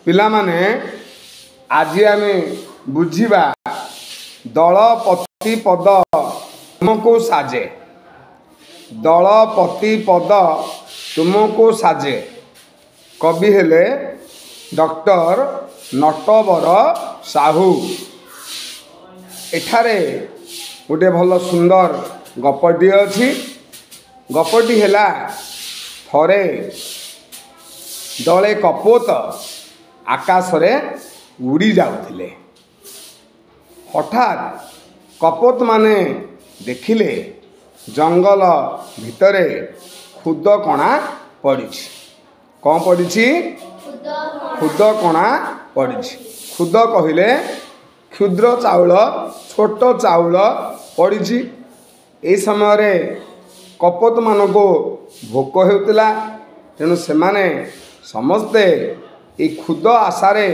ପିଲାମାନେ ଆଜି ଆମେ ବୁଝିବା ଦଳପତି ପଦ ତୁମକୁ ସାଜେ। ଦଳପତି ପଦ ତୁମକୁ ସାଜେ। କବି ହେଲେ ଡକ୍ଟର ନଟବର ସାହୁ। ଏଠାରେ ଗୋଟିଏ ଭଲ ସୁନ୍ଦର ଗପଟିଏ ଅଛି। ଗପଟି ହେଲା ଥରେ ଦଳେ କପୋତ ଆକାଶରେ ଉଡ଼ି ଯାଉଥିଲେ। ହଠାତ୍ କପୋତ ମାନେ ଦେଖିଲେ ଜଙ୍ଗଲ ଭିତରେ ଖୁଦ କଣା ପଡ଼ିଛି। କ'ଣ ପଡ଼ିଛି? ଖୁଦ କଣା ପଡ଼ିଛି। ଖୁଦ କହିଲେ କ୍ଷୁଦ୍ର ଚାଉଳ, ଛୋଟ ଚାଉଳ ପଡ଼ିଛି। ଏହି ସମୟରେ କପୋତ ମାନଙ୍କୁ ଭୋକ ହେଉଥିଲା। ତେଣୁ ସେମାନେ ସମସ୍ତେ ଏହି ଖୁଦ ଆଶାରେ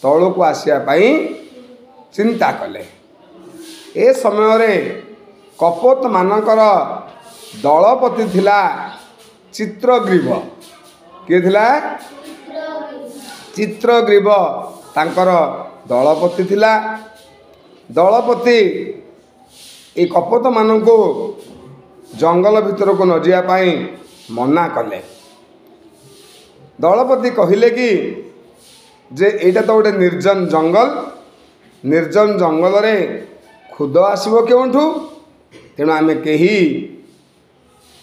ତଳକୁ ଆସିବା ପାଇଁ ଚିନ୍ତା କଲେ। ଏ ସମୟରେ କପୋତ ମାନଙ୍କର ଦଳପତି ଥିଲା ଚିତ୍ରଗ୍ରୀବ। କିଏ ଥିଲା? ଚିତ୍ରଗ୍ରୀବ ତାଙ୍କର ଦଳପତି ଥିଲା। ଦଳପତି ଏ କପୋତ ମାନଙ୍କୁ ଜଙ୍ଗଲ ଭିତରକୁ ନ ଯିବା ପାଇଁ ମନା କଲେ। ଦଳପତି କହିଲେ କି ଯେ ଏଇଟା ତ ଗୋଟେ ନିର୍ଜନ ଜଙ୍ଗଲ, ନିର୍ଜନ ଜଙ୍ଗଲରେ ଖୁଦ ଆସିବ କେଉଁଠୁ? ତେଣୁ ଆମେ କେହି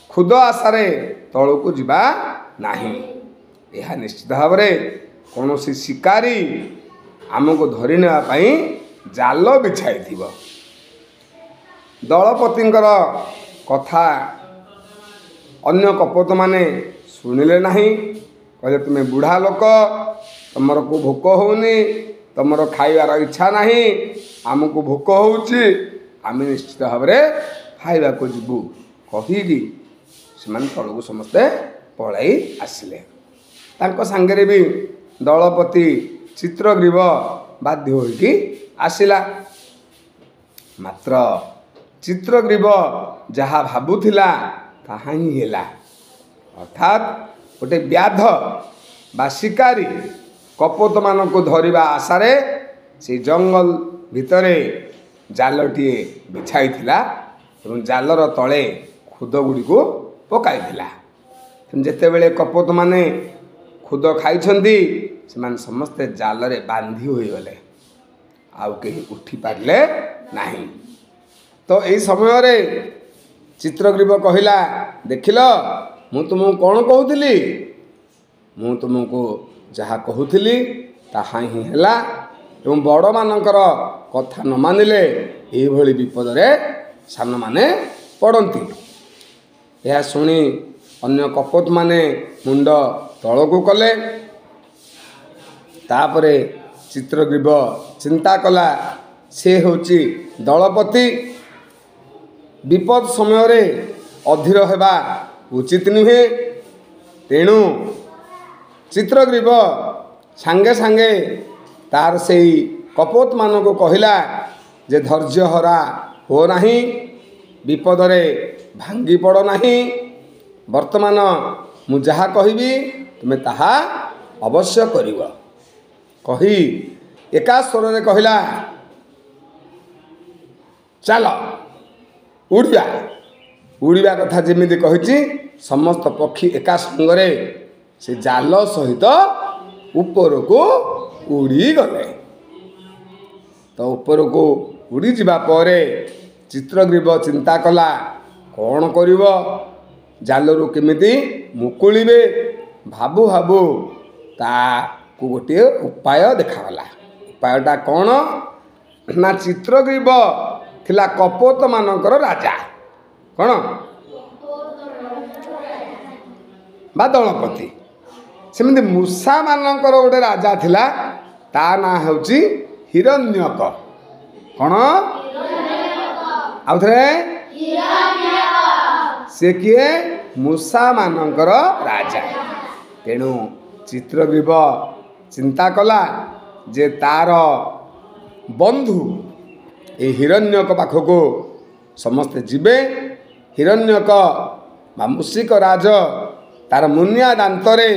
ଖୁଦ ଆଶାରେ ତଳକୁ ଯିବା ନାହିଁ। ଏହା ନିଶ୍ଚିତ ଭାବରେ କୌଣସି ଶିକାରୀ ଆମକୁ ଧରି ନେବା ପାଇଁ ଜାଲ ବିଛାଇଥିବ। ଦଳପତିଙ୍କର କଥା ଅନ୍ୟ କପୋତମାନେ ଶୁଣିଲେ ନାହିଁ। କହିଲେ ତୁମେ ବୁଢ଼ା ଲୋକ, ତୁମର ଭୋକ ହେଉନି, ତୁମର ଖାଇବାର ଇଚ୍ଛା ନାହିଁ, ଆମକୁ ଭୋକ ହେଉଛି, ଆମେ ନିଶ୍ଚିତ ଭାବରେ ଖାଇବାକୁ ଯିବୁ କହିକି ସେମାନେ ତଳକୁ ସମସ୍ତେ ପଳାଇ ଆସିଲେ। ତାଙ୍କ ସାଙ୍ଗରେ ବି ଦଳପତି ଚିତ୍ରଗ୍ରୀବ ବାଧ୍ୟ ହୋଇକି ଆସିଲା। ମାତ୍ର ଚିତ୍ରଗ୍ରୀବ ଯାହା ଭାବୁଥିଲା ତାହା ହିଁ ହେଲା। ଅର୍ଥାତ୍ ଗୋଟେ ବ୍ୟାଧ ବା ଶିକାରୀ କପୋତମାନଙ୍କୁ ଧରିବା ଆଶାରେ ସେଇ ଜଙ୍ଗଲ ଭିତରେ ଜାଲଟିଏ ବିଛାଇଥିଲା ଏବଂ ଜାଲର ତଳେ ଖୁଦ ଗୁଡ଼ିକୁ ପକାଇଥିଲା। ଯେତେବେଳେ କପୋତମାନେ ଖୁଦ ଖାଇଛନ୍ତି ସେମାନେ ସମସ୍ତେ ଜାଲରେ ବାନ୍ଧି ହୋଇଗଲେ, ଆଉ କେହି ଉଠି ପାରିଲେ ନାହିଁ। ତ ଏହି ସମୟରେ ଚିତ୍ରଗ୍ରୀବ କହିଲା, ଦେଖିଲ ମୁଁ ତୁମକୁ କ'ଣ କହୁଥିଲି? ମୁଁ ତୁମକୁ ଯାହା କହୁଥିଲି ତାହା ହିଁ ହେଲା। ଏବଂ ବଡ଼ମାନଙ୍କର କଥା ନ ମାନିଲେ ଏହିଭଳି ବିପଦରେ ସାନମାନେ ପଡ଼ନ୍ତି। ଏହା ଶୁଣି ଅନ୍ୟ କପୋତମାନେ ମୁଣ୍ଡ ତଳକୁ କଲେ। ତାପରେ ଚିତ୍ରଗ୍ରୀବ ଚିନ୍ତା କଲା, ସେ ହେଉଛି ଦଳପତି, ବିପଦ ସମୟରେ ଅଧୀର ହେବା ଉଚିତ ନୁହେଁ। ତେଣୁ ଚିତ୍ରଗ୍ରୀବ ସାଙ୍ଗେ ସାଙ୍ଗେ ତାର ସେଇ କପୋତମାନଙ୍କୁ କହିଲା ଯେ ଧୈର୍ଯ୍ୟହରା ହୁଅ ନାହିଁ, ବିପଦରେ ଭାଙ୍ଗି ପଡ଼ ନାହିଁ। ବର୍ତ୍ତମାନ ମୁଁ ଯାହା କହିବି ତୁମେ ତାହା ଅବଶ୍ୟ କରିବ। କହି ଏକା ସ୍ୱରରେ କହିଲା, ଚାଲ ଉଡ଼ିବା। ଉଡ଼ିବା କଥା ଯେମିତି କହିଛି ସମସ୍ତ ପକ୍ଷୀ ଏକା ସଙ୍ଗରେ ସେ ଜାଲ ସହିତ ଉପରକୁ ଉଡ଼ିଗଲେ। ତ ଉପରକୁ ଉଡ଼ିଯିବା ପରେ ଚିତ୍ରଗ୍ରୀବ ଚିନ୍ତା କଲା କ'ଣ କରିବ, ଜାଲରୁ କେମିତି ମୁକୁଳିବେ। ଭାବୁ ଭାବୁ ତାକୁ ଗୋଟିଏ ଉପାୟ ଦେଖାଗଲା। ଉପାୟଟା କ'ଣ ନା, ଚିତ୍ରଗ୍ରୀବ ଥିଲା କପୋତମାନଙ୍କର ରାଜା। କ'ଣ? ବା ଦଳପତି। ସେମିତି ମୂଷାମାନଙ୍କର ଗୋଟେ ରାଜା ଥିଲା, ତା ନାଁ ହେଉଛି ହିରଣ୍ୟକ। କ'ଣ? ଆଉ ଥରେ, ସେ କିଏ? ମୂଷାମାନଙ୍କର ରାଜା। ତେଣୁ ଚିତ୍ରଗ୍ରୀବ ଚିନ୍ତା କଲା ଯେ ତାର ବନ୍ଧୁ ଏହି ହିରଣ୍ୟକ ପାଖକୁ ସମସ୍ତେ ଯିବେ। ହିରଣ୍ୟକ ବା ମୂଷିକ ରାଜ ତାର ମୁନିଆ ଦାନ୍ତରେ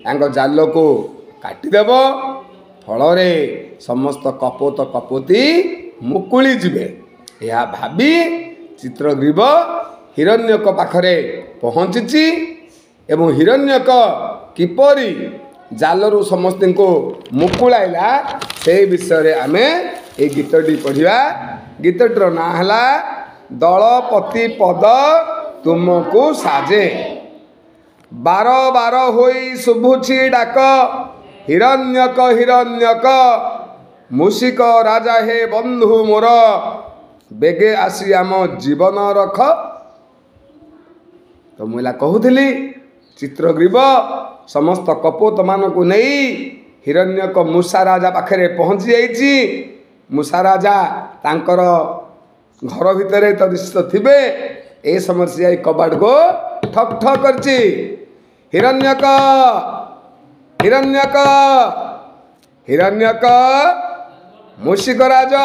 ତାଙ୍କ ଜାଲକୁ କାଟିଦେବ ଫଳରେ ସମସ୍ତ କପୋତ କପୋତୀ ମୁକୁଳି ଯିବେ। ଏହା ଭାବି ଚିତ୍ରଗ୍ରୀବ ହିରଣ୍ୟକ ପାଖରେ ପହଞ୍ଚିଛି ଏବଂ ହିରଣ୍ୟକ କିପରି ଜାଲରୁ ସମସ୍ତଙ୍କୁ ମୁକୁଳାଇଲା ସେହି ବିଷୟରେ ଆମେ এই ଗୀତଟି ପଢ଼ିବା। ଗୀତଟିର ନାଁ ହେଲା ଦଳପତି ପଦ ତୁମକୁ ସାଜେ। ବାର ବାର ହୋଇ ଶୁଭୁଛି ଡାକ, ହିରଣ୍ୟକ ହିରଣ୍ୟକ ମୂଷିକ ରାଜା ହେ ବନ୍ଧୁ ମୋର, ବେଗେ ଆସି ଆମ ଜୀବନ ରଖ। ତ ମୁଁ ହେଲା କହୁଥିଲି ଚିତ୍ରଗ୍ରୀବ ସମସ୍ତ କପୋତମାନଙ୍କୁ ନେଇ ହିରଣ୍ୟକ ମୂଷା ରାଜା ପାଖରେ ପହଞ୍ଚି ଯାଇଛି। ମୂଷା ରାଜା ତାଙ୍କର ଘର ଭିତରେ ତ ନିଶ୍ଚିତ ଥିବେ। ଏ ସମୟରେ ସେ ଯାଇ କବାଟକୁ ଠକ୍ ଠକ୍ କରିଛି। ହିରଣ୍ୟକ ହିରଣ୍ୟକ ହିରଣ୍ୟକ ମୂଷିକ ରାଜ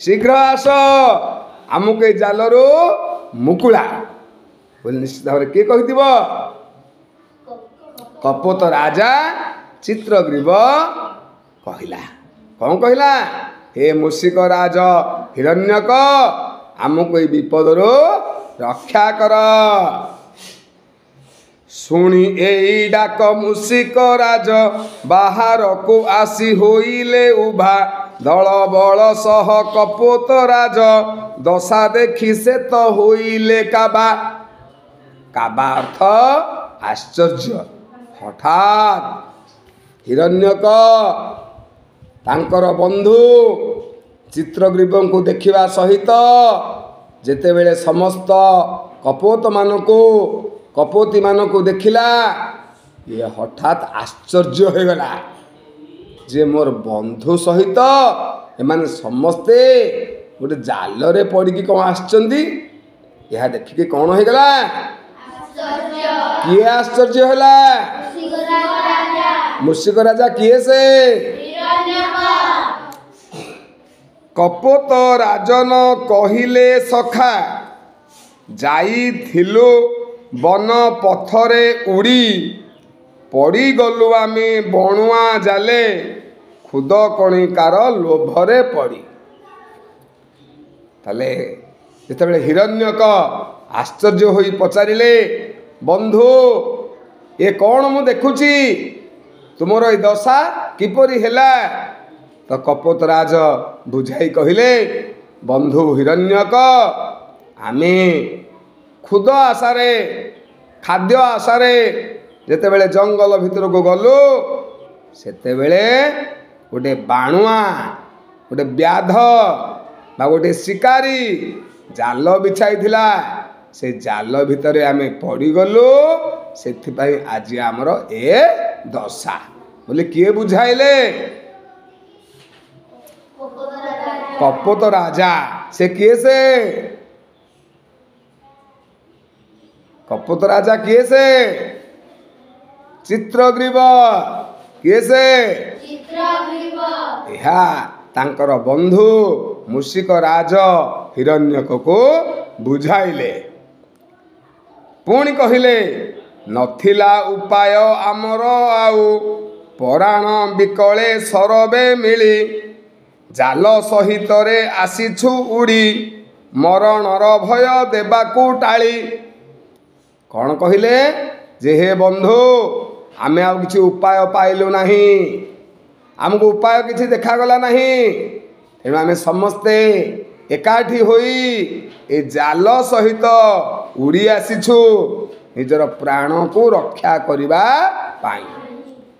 ଶୀଘ୍ର ଆସ, ଆମକୁ ଏ ଜାଲରୁ ମୁକୁଳା ବୋଲି ନିଶ୍ଚିତ ଭାବରେ କିଏ କହିଥିବ? କପୋତ ରାଜା ଚିତ୍ରଗ୍ରୀବ କହିଲା। କ'ଣ କହିଲା? ହେ ମୂଷିକ ରାଜ ହିରଣ୍ୟକ, ଆମକୁ ଏଇ ବିପଦରୁ ରକ୍ଷା କର। ଶୁଣି ଏଇ ଡାକ ମୂଷିକ ରାଜ, ବାହାରକୁ ଆସି ହୋଇଲେ ଉଭା। ଦଳ ବଳ ସହ କପୋତ ରାଜ, ଦଶା ଦେଖି ସେ ତ ହୋଇଲେ କାବା। କାବା ଅର୍ଥ ଆଶ୍ଚର୍ଯ୍ୟ। ହଠାତ୍ ହିରଣ୍ୟକ ତାଙ୍କର ବନ୍ଧୁ ଚିତ୍ରଗ୍ରୀବଙ୍କୁ ଦେଖିବା ସହିତ ଯେତେବେଳେ ସମସ୍ତ କପୋତୀମାନଙ୍କୁ ଦେଖିଲା, ଇଏ ହଠାତ୍ ଆଶ୍ଚର୍ଯ୍ୟ ହୋଇଗଲା ଯେ ମୋର ବନ୍ଧୁ ସହିତ ଏମାନେ ସମସ୍ତେ ଗୋଟେ ଜାଲରେ ପଡ଼ିକି କ'ଣ ଆସିଛନ୍ତି। ଏହା ଦେଖିକି କ'ଣ ହେଇଗଲା? କିଏ ଆଶ୍ଚର୍ଯ୍ୟ ହେଲା? ମୂଷିକ ରାଜା କିଏ ସେ? କପୋତ ରାଜନ କହିଲେ ସଖା, ଯାଇଥିଲୁ ବନ ପଥରେ ଉଡ଼ି। ପଡ଼ିଗଲୁ ଆମେ ବଣୁଆ ଜାଲେ, ଖୁଦ କଣିକାର ଲୋଭରେ ପଡ଼ି। ତାହେଲେ ଯେତେବେଳେ ହିରଣ୍ୟକ ଆଶ୍ଚର୍ଯ୍ୟ ହୋଇ ପଚାରିଲେ, ବନ୍ଧୁ ଏ କ'ଣ ମୁଁ ଦେଖୁଛି, ତୁମର ଏ ଦଶା କିପରି ହେଲା? ତ କପୋତ ରାଜ ବୁଝାଇ କହିଲେ, ବନ୍ଧୁ ହିରଣ୍ୟକ, ଆମେ ଖୁଦ ଆଶାରେ ଖାଦ୍ୟ ଆଶାରେ ଯେତେବେଳେ ଜଙ୍ଗଲ ଭିତରକୁ ଗଲୁ, ସେତେବେଳେ ଗୋଟେ ବାଣୁଆ, ଗୋଟେ ବ୍ୟାଧ ବା ଗୋଟେ ଶିକାରୀ ଜାଲ ବିଛାଇଥିଲା। ସେ ଜାଲ ଭିତରେ ଆମେ ପଡ଼ିଗଲୁ, ସେଥିପାଇଁ ଆଜି ଆମର ଏ ଦଶା ବୋଲି କିଏ ବୁଝାଇଲେ? କପୋତ ରାଜା। ସେ କିଏ ସେ? କପୋତ ରାଜା କିଏ ସେ? ଚିତ୍ରଗ୍ରୀବ। କିଏ ସେ? ଏହା ତାଙ୍କର ବନ୍ଧୁ ମୂଷିକ ରାଜ ହିରଣ୍ୟକକୁ ବୁଝାଇଲେ। ପୁଣି କହିଲେ, ନଥିଲା ଉପାୟ ଆମର ଆଉ, ପରାଣ ବିକଳେ ସରବେ ମିଳି। ଜାଲ ସହିତରେ ଆସିଛୁ ଉଡ଼ି, ମରଣର ଭୟ ଦେବାକୁ ଟାଳି। କ'ଣ କହିଲେ? ଯେ ହେ ବନ୍ଧୁ, ଆମେ ଆଉ କିଛି ଉପାୟ ପାଇଲୁ ନାହିଁ, ଆମକୁ ଉପାୟ କିଛି ଦେଖାଗଲା ନାହିଁ। ତେଣୁ ଆମେ ସମସ୍ତେ ଏକାଠି ହୋଇ ଏ ଜାଲ ସହିତ ଉଡ଼ି ଆସିଛୁ ନିଜର ପ୍ରାଣକୁ ରକ୍ଷା କରିବା ପାଇଁ।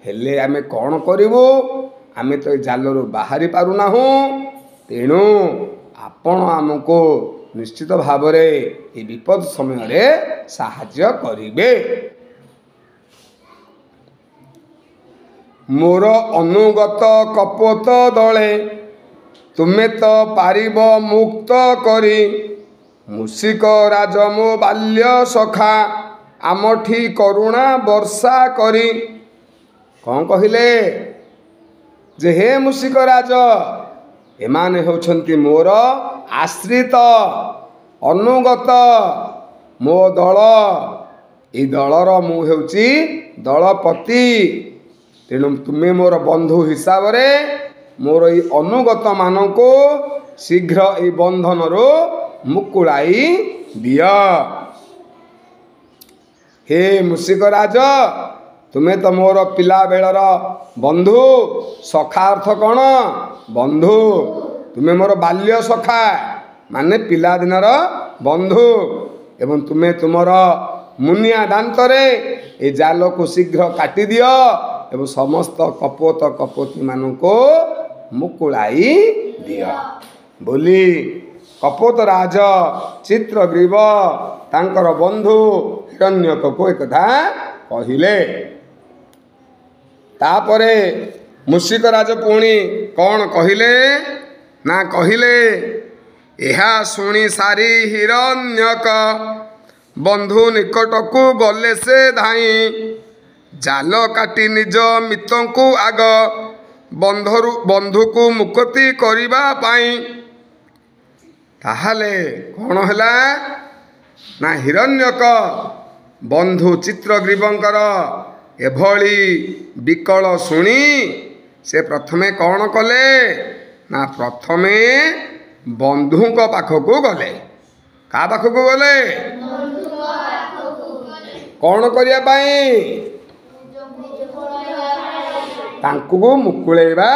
ହେଲେ ଆମେ କ'ଣ କରିବୁ? ଆମେ ତ ଏ ଜାଲରୁ ବାହାରି ପାରୁନାହୁଁ। ତେଣୁ ଆପଣ ଆମକୁ ନିଶ୍ଚିତ ଭାବରେ ଏ ବିପଦ ସମୟରେ ସାହାଯ୍ୟ କରିବେ। ମୋର ଅନୁଗତ କପୋତ ଦଳେ, ତୁମେ ତ ପାରିବ ମୁକ୍ତ କରି। ମୂଷିକ ରାଜ ମୋ ବାଲ୍ୟ ସଖା, ଆମଠି କରୁଣା ବର୍ଷା କରି। କ'ଣ କହିଲେ? ଯେ ହେ ମୂଷିକ ରାଜ, ଏମାନେ ହେଉଛନ୍ତି ମୋର ଆଶ୍ରିତ, ଅନୁଗତ, ମୋ ଦଳ। ଏଇ ଦଳର ମୁଁ ହେଉଛି ଦଳପତି। तेणु तुम्हें मोर बंधु हिसाब रे मोर ये अनुगत मानको शीघ्र ये बंधन रो मुकुलाई दिया। हे मूषिक राज तुम्हें तो मोर पिला बेलर बंधु। सखा अर्थ कौन? बंधु। तुम्हें मोर बाल्य सखा माने पिला दिनर बंधु एवं तुम्हें तुमर मुनिया दांतरे ए जाल को शीघ्र काटी दियो एवं समस्त कपोत कपोती मानको मुकुलाई दियो बोली कपोत राज चित्रग्रीव तांकर बंधु हिरण्यक को एक कथा कहिले। तापरे मूषिक राज पुणी कौन कहिले ना कहिले एहा शुणी सारी हिरण्यक बंधु निकट को गले से धाई जाल काटी निज मित्रंकु आग बंधु को मुक्ति करिबा पाई। ताहाले कौन हैला ना हिरण्यक बंधु चित्रग्रीवंकर एभली विकल शुणी से प्रथमे कौन कले ना प्रथमे बंधु को पाखकू गले। का पाखकू गले? कौन करिया पाई? तांकु मुकुलेबा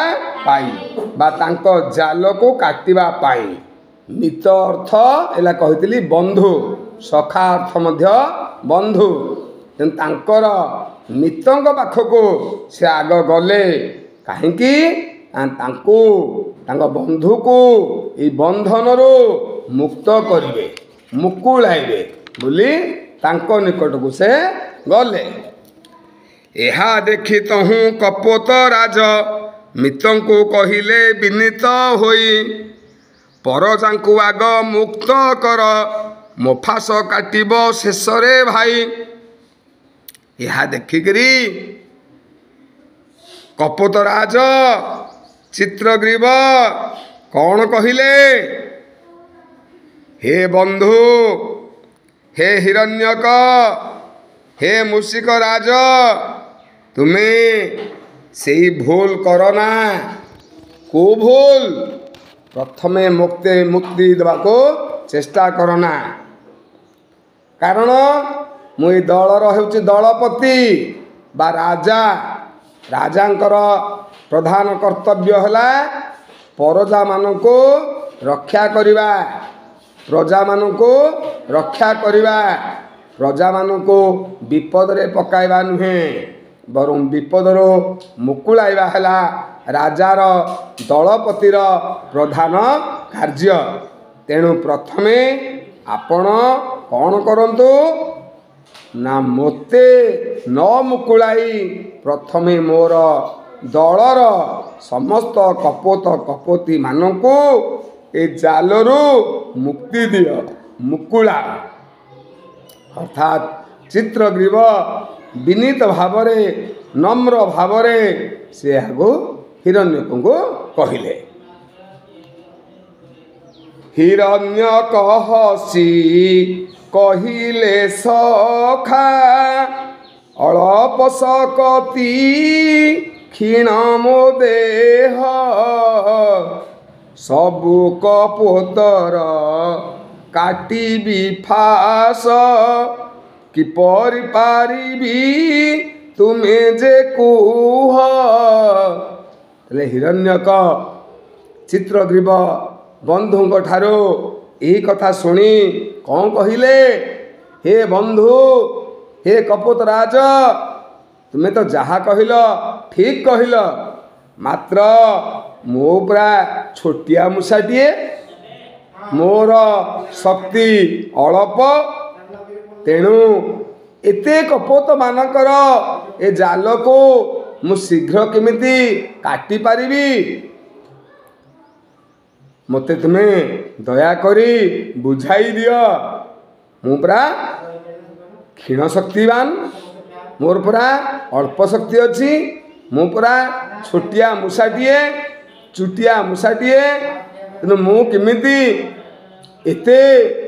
पाई बा तांको जाल को काटिबा पाई। मित अर्थ एला कहितली बंधु सखा अर्थ मध्य बंधु तांकर मित्रंक पाखकू से आग गले काहेकि तांको तांको बंधु को ये बंधन रो मुक्त करिवे मुकुलाइबे बोली तांको निकट को से गले। एहा देखि तहु कपोत राज मित्रंकु कहिले विनीत होई परजांकु आग मुक्त कर मोफास काटिब शेषरे भाई। यह देखिकरी कपोत राज चित्रग्रीव कौन कहिले हे बंधु हे हिरण्यक हे मूषिक राज तुम्हें सेई भूल करना। को भूल? प्रथमे मुक्ति देवाको चेष्टा करना। कारण मुई दलर होउची दलपति बा राजा। राजांकर प्रधान कर्तव्य है प्रजा मानको रक्षा करिबा प्रजा मानको रक्षा करिबा प्रजा मानको विपद रे पकाइबा नुहे बरं विपदरो मुकुलाइबा हैला राजार दलपतिर प्रधान कार्य। तेणु प्रथमे आपण कौन करंतु ना मोते न मुकुलाई प्रथमे मोर दलर समस्त कपोत कपोती मानकु ए जालरू मुक्ति दियो मुकुला। अर्थात चित्रग्रीव विनीत भावरे नम्र भावरे से आगु हिरण्यकु कहिले। हिरण्य कहसी कहिले सखा अळप सकती क्षीण मो देह सबु कपोतर काटिबी फास किपरि पारिबी तुमे जे कुह। हिरण्यक चित्रग्रीव बंधु ठारो यही कथा शुणी कौन कहिले हे बंधु हे कपोत राज तुम्हें तो जहा कहल ठीक कहल मात्र मो पूरा छोटिया मूषाटीए मोर शक्ति अल्प तेणु एते कपोत मानकर ए जाल को मु शीघ्र केमिति काटी पारिबी मते तुम्हें दया करी बुझाई दियो। मु पूरा क्षीण शक्तिवान मोर पूरा अल्प शक्ति अच्छी मु पूरा छोटिया मूषाटीए चुटिया मूषाटीए तेणु मु केमिति एते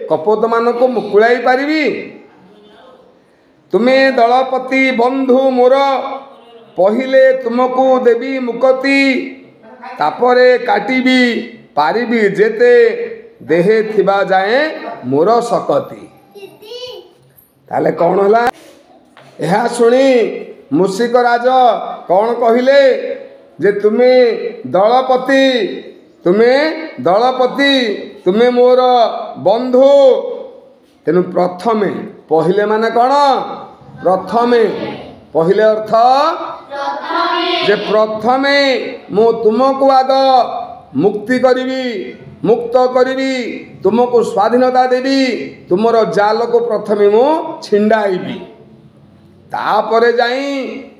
कपोत मान को मुकुलाई पारिबी। तुम्हें दलपति बंधु मोर पहिले तुमको देवी मुक्ति तापरे काटिबी पारिबी जेते देहे थिबा जाए मोर सकती। ताले कौन होला यह शुणी मूषिक राज कौन कहले जे तुम्हें दलपति तुम्हें मोर बंधु तेणु प्रथमे पहिले माने कौन प्रथमे पहिले अर्थ जे प्रथमे मु तुमको आग मुक्ति करिवी मुक्त करिवी तुमको स्वाधीनता देवी तुमर जाल को प्रथमे मु छिंडाइबी तापरे जाई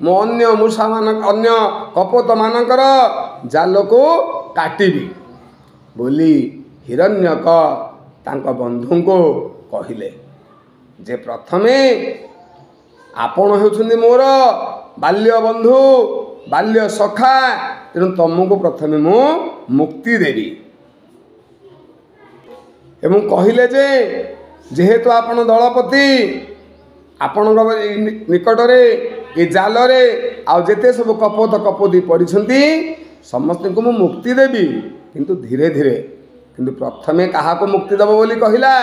मो अन्य मूषा मान अन्य कपत मानकर जाल को काटिबी बोली हिरण्यक तांक बंधु को कहिले जे प्रथमे आपण होउछन्ति मोर बाल्य बंधु बाल्य सखा तेणु तुमको प्रथमे मु मुक्ति देवी एवं कहले जे जेहेतु आपण दलपति आपण निकटरे ए जाल रे आउ जेते सब कपोत कपोदी पड़िछन्ति समस्त को मु मुक्ति देवी किंतु धीरे धीरे किंतु प्रथमे कहा को मुक्ति देव बोली कहिला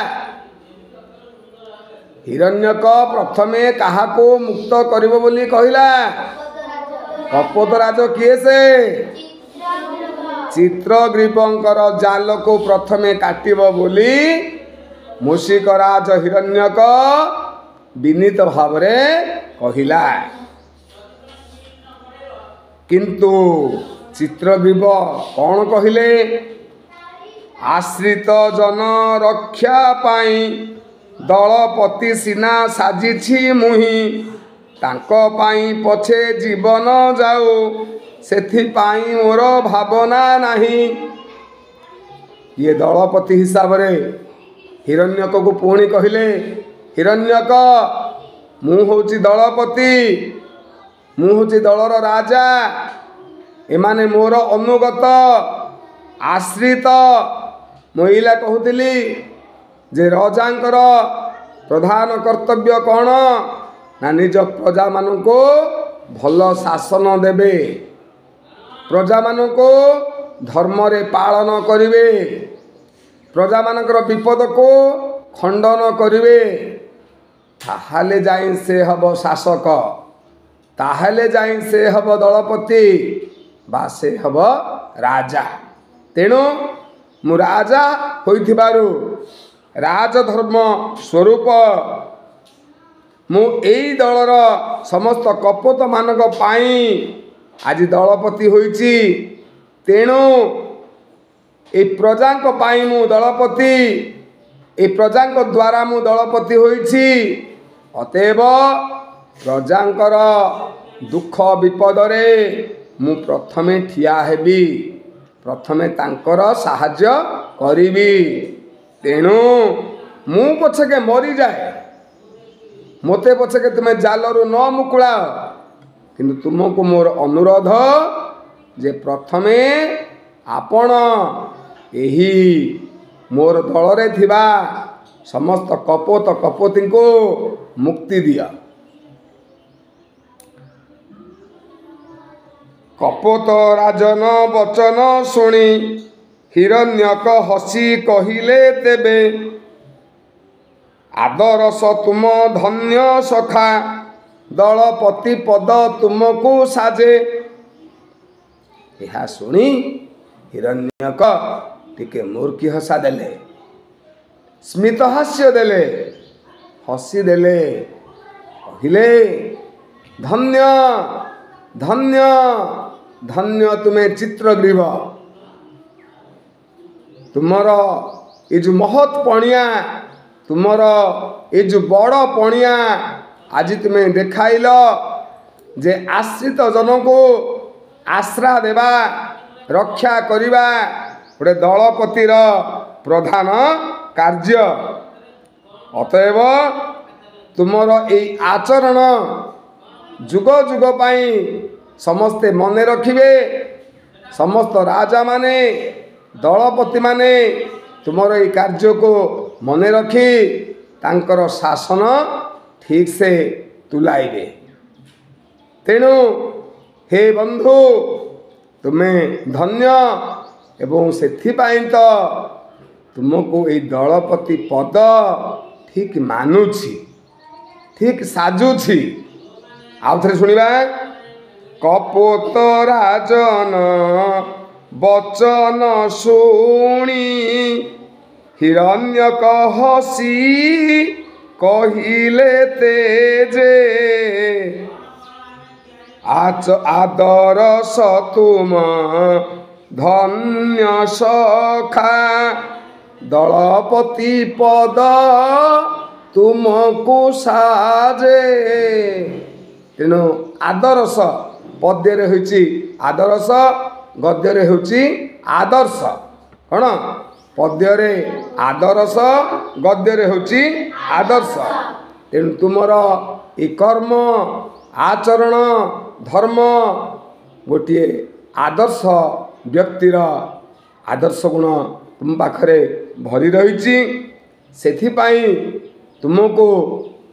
हिरण्यक प्रथमे कहा को मुक्त करिवो बोली कहिला कपोत राज किए से चित्रग्रीवंकर जाल को प्रथमे काटिब बोली मूषिक राज हिरण्यक विनीत भाव कहिला किंतु चित्रग्रीव कौन कहिले आश्रित जन रक्षा पाई दलपति सिना साजिछि मुहि तांको पाई पछे जीवन जाऊ सेथि पाई मोर भावना नहीं। ये दलपति हिसाब रे हिरण्यक को पुणी कहिले हिरण्यक मु होची दलपति मु होची दलर राजा एमाने मोर अनुगत आश्रित महिला कहूली जे राजांकर प्रधान कर्तव्य कौन ना निज प्रजा मानक भल शासन देवे प्रजा मानक धर्म रे पालन करिवे प्रजा मानकर विपद को खंडन करिवे ताहाले जाई से हब शासक ताहाले जाई से हब दलपति बा से हब राजा तेणु मु राजा होइथिबारु राजधर्म स्वरूप मु एई दलर समस्त कपोत मानक पाई आज दलपति होइछि तेणु ए प्रजांक पाई मु दलपति ए प्रजांक द्वारा मु दलपति होइछि अतएव प्रजांकर दुख विपद रे मु प्रथमे ठिया हेबी प्रथमे तांकर साहाय्य करिबी तेणु मु पछके मरी जाए मोते पछके तुमे जालरू न मुकुला किंतु तुमको मोर अनुरोध जे प्रथमे आपण एही मोर दल रे थिबा समस्त कपोत कपोती को मुक्ति दिया। कपोत राजन वचन शुणी हिरण्यक हसी कहिले तेबे आदरस तुम धन्य सखा दलपति पद तुमको साजे। यह शुणी हिरण्यक टिके मूर्खी हसा देले स्मित हास्य देले हसी देले कहिले धन्य धन्य धन्य तुम्हें चित्रग्रीव तुमर ये जो महत पणिया तुमर ये जो बड़ पणिया आज तुम्हें देखाइल जे आश्रित जन को आश्रा देवा रक्षा करिबा गोटे दलपतिर प्रधान कार्य अतएव तुमर ए आचरण जुग जुग पाई समस्ते मने रखिबे समस्त राजा माने दलपति माने तुमर ए कार्य को मने रखी तांकर शासन ठीक से तुलाइबे। तेणु हे बंधु तुम्हें धन्य एवं सेथिपाई तो तुमको ये दलपति पद ठीक मानुछि ठीक साजुछि। आउ थे शुणा कपोत राजन बचन शुणी हिरण्यक हसी कहिले तेजे आदर तुम धन्य सखा दलपति पद तुमको साजे। तेणु आदर्श पद्य होची आदर्श गद्य होची आदर्श कौन पद्य आदर्श गद्य होची आदर्श। तेणु तुमर ई कर्म आचरण धर्म गोटे आदर्श व्यक्तिर आदर्श गुण तुम पाखरे भरी रही। सेथिपाई तुमको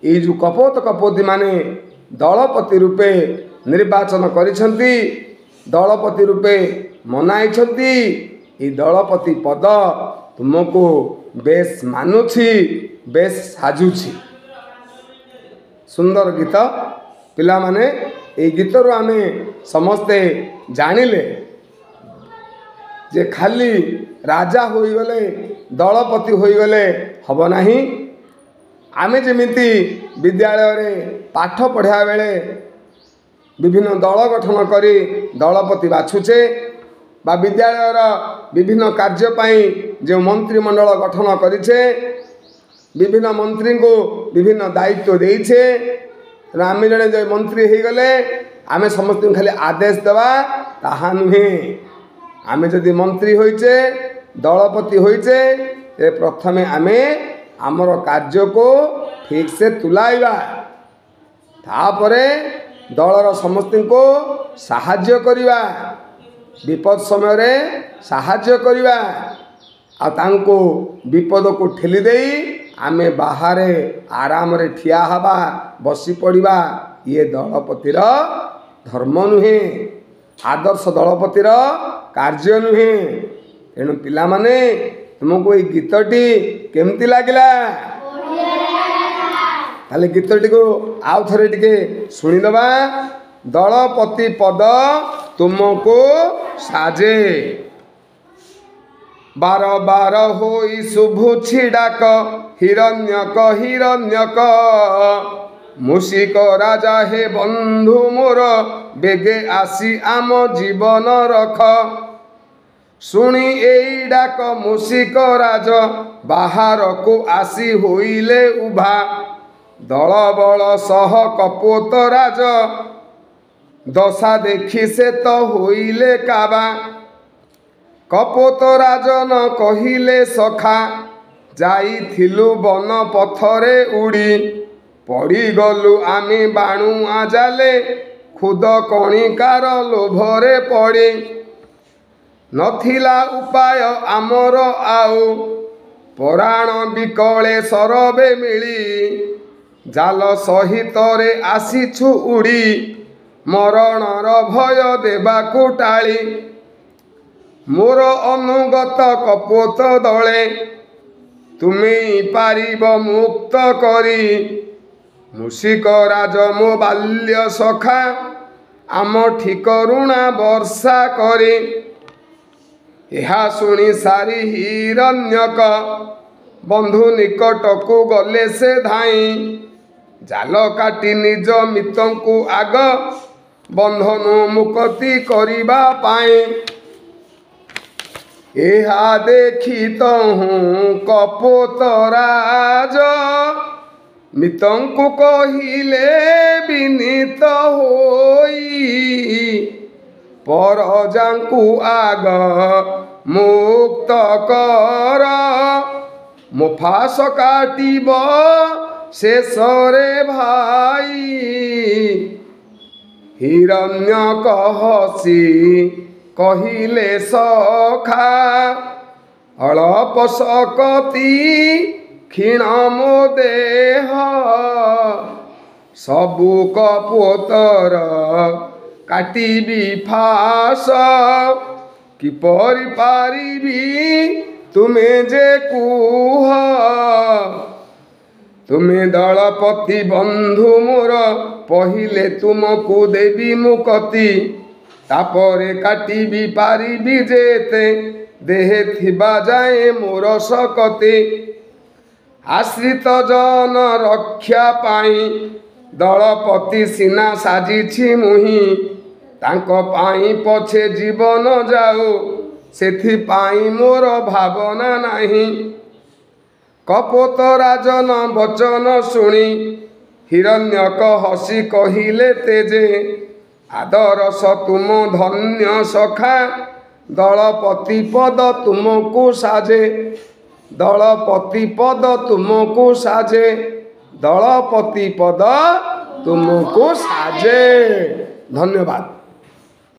ये जो कपोत कपोती माने दलपति रूपे निर्वाचन करिसंती दलपति रूपे मनाइछंती। ये दलपति पद तुमको बेस मानुछि बेस साजुछि। सुंदर गीत पिला माने ये गीत रो आमे समस्ते जानिले जे खाली राजा होइगले दलपति होइगले हब नाही। आमे जेमिति विद्यालय रे पाठ पढ़ा बेले विभिन्न दल गठन करी दलपति बाछुचे बा विद्यालयर विभिन्न कार्य पाई जो मंत्रिमंडल गठन करिछे विभिन्न मंत्री को विभिन्न दायित्व देइछे। आम जड़े जो मंत्री हो गले आम समस्त खाली आदेश देवा ताहा नुहे। आम जदि मंत्री होइचे दलपति होइचे प्रथमे आमे आमर कार्य को ठीक से तुलाइबा तापरे दलर समस्त को साहाय्य करिबा विपद समय रे साहाय्य करिबा आ तांको विपद को ठेली देई आमे बाहरे आराम रे ठिया हवा बसी पड़िबा ये दलपतिर धर्म नुहे आदर्श दलपतिर कार्य नुहे। तेणु पिला माने तुमको ये गीतटी केमती लागिला ताले गीतटी को आउ थरे टिके सुनी दबा। दलपति पद तुमको साजे बार बार होई शुभुछि डाक हिरण्यक हिरण्यक मूषिक राजा हे बंधु मोर बेगे आसी आम जीवन रख। शुणी एई डाक मूषिक राज बाहर को आसी होइले उभा दल बल सह कपोत राज दशा देखी से तो होइले काबा। कपोत राजन कहिले सखा जाइथिलु बन पथरे उड़ी पड़ी गलु आमी बाणु आजाले खुद कणिकार लोभरे पड़ी नथिला उपाय आमर आउ पराण बिकले सरबे मिली जाल सहित रे आसीछु उड़ी मरणर भय देबाकु टाली मोर अनुगत कपोत दले तुमी पारिब मुक्त करी मूषिक राज मो बाल्य सखा आम ठीक ऋणा वर्षा करी। यहा शुणी सारी हिरण्यक बंधु निकट को गले से धाई जाल काटी निज मितंकु आग बंधनु मुक्ति करिबा पाए। एहा देखी तो हूँ कपोत राज मितंकु कहिले विनीत होई परजांकु आग मुक्त कर मुफास काटिब शेषरे भाई। हिरण्यक हसी कहिले सखा अळप सकती क्षीण मो देह सबु कपोतर କାଟିବି ଫାସ କିପରି ପାରିବି ତୁମେ ଯେ କୁହ। ତୁମେ ଦଳପତି ବନ୍ଧୁ ମୋର ପହିଲେ ତୁମକୁ ଦେବି ମୁଁ କତି। ତାପରେ କାଟିବି ପାରିବି ଯେତେ ଦେହେ ଥିବା ଯାଏ ମୋର ଶକତି। ଆଶ୍ରିତ ଜନ ରକ୍ଷା ପାଇଁ ଦଳପତି ସିନା ସାଜିଛି ମୁହିଁ। ତାଙ୍କ ପାଇଁ ପଛେ ଜୀବନ ଯାଉ ସେଥିପାଇଁ ମୋର ଭାବନା ନାହିଁ। କପୋତ ରାଜନ ବଚନ ଶୁଣି ହିରଣ୍ୟକ ହସି କହିଲେ ତେଜେ। ଆଦରସ ତୁମ ଧନ୍ୟ ସଖା ଦଳପତି ପଦ ତୁମକୁ ସାଜେ। ଦଳପତି ପଦ ତୁମକୁ ସାଜେ। ଦଳପତି ପଦ ତୁମକୁ ସାଜେ। ଧନ୍ୟବାଦ।